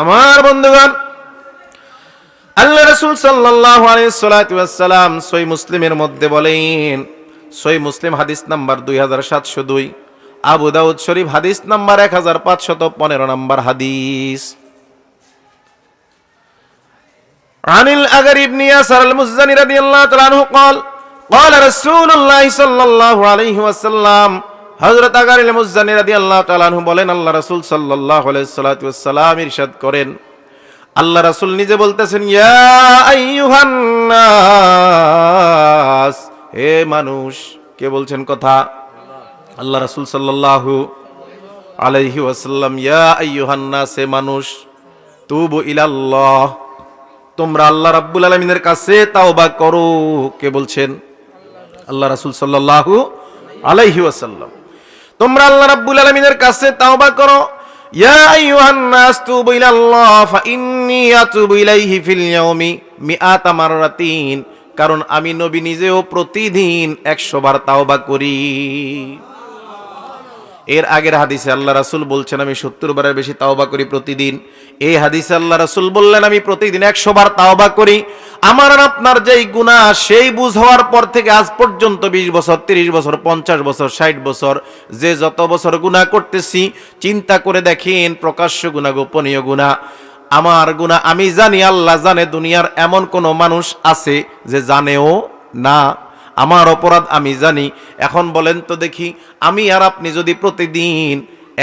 আমার বন্ধুগণ, আল্লাহ রাসূল সাল্লাল্লাহু আলাইহি ওয়াসাল্লাম সহিহ মুসলিমের মধ্যে বলেন, সহিহ মুসলিম হাদিস নাম্বার 2702, আবু দাউদ শরীফ হাদিস নাম্বার 1515 নাম্বার হাদিস, আনিল আগর ইবনে ইয়াসার আল-মুজনি রাদিয়াল্লাহু তাআলা আনহু قال قال رسول الله صلى الله عليه وسلم, হযরত আগর আল-মুজনি রাদিয়াল্লাহু তাআলা আনহু বলেন, আল্লাহ রাসূল সাল্লাল্লাহু আলাইহি ওয়াসাল্লাম ইরশাদ করেন, আল্লাহ রাসূল নিজে বলতেছেন, ইয়া আইয়ুহান নাস, হে মানুষ। কে বলছেন কথা? আল্লাহ রাসূল সাল্লাল্লাহু আলাইহি ওয়াসাল্লাম, ইয়া আইয়ুহান নাস, হে মানুষ, তুবু ইলাল্লাহ, তোমরা আল্লাহ রাব্বুল আলামিনের কাছে তাওবা করো। কে বলছেন? আল্লাহ রাসূল সাল্লাল্লাহু আলাইহি ওয়াসাল্লাম, তোমরা আল্লাহ রাব্বুল আলামিনের কাছে তাওবা করো। ইয়া আইয়ুহান নাস তুবু ইলাল্লাহ ফাইন্নী আতুবু ইলাইহি ফিল ইয়াউমি মিআতা মাররাতিন, কারণ আমি নবী নিজেও প্রতিদিন 100 বার তাওবা করি। এর আগের হাদিসে আল্লাহ রাসূল বলছেন আমি 70 বারের বেশি তাওবা করি প্রতিদিন। এই হাদিসে আল্লাহ রাসূল বললেন আমি প্রতিদিন 100 বার তাওবা করি। আমার আর আপনার যেই গুনাহ, সেই বুঝ হওয়ার পর থেকে আজ পর্যন্ত 20 বছর, 30 বছর, 50 বছর, 60 বছর, যে যত বছর গুনাহ করতেছি, চিন্তা করে দেখেন, প্রকাশ্য গুনাহ, গোপনীয় গুনাহ, আমার গুনাহ আমি জানি, আল্লাহ জানে, দুনিয়ার এমন কোন মানুষ আছে যে জানেও না। আমার অপরাধ আমি জানি। এখন বলেন তো দেখি, আমি আর আপনি যদি প্রতিদিন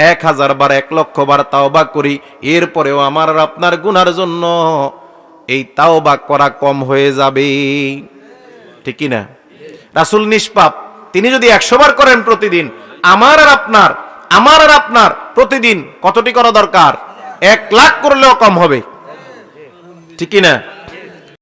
1000 বার, 1 লক্ষ বার তাওবা করি, এরপরেও আমার আর আপনার গুনার জন্য এই তাওবা করা কম হয়ে যাবে, ঠিক কি না? রাসূল নিষ্পাপ, তিনি যদি 100 বার করেন প্রতিদিন, আমার আর আপনার প্রতিদিন কতটি করা দরকার? 1 লাখ করলেও কম হবে, ঠিক কি না?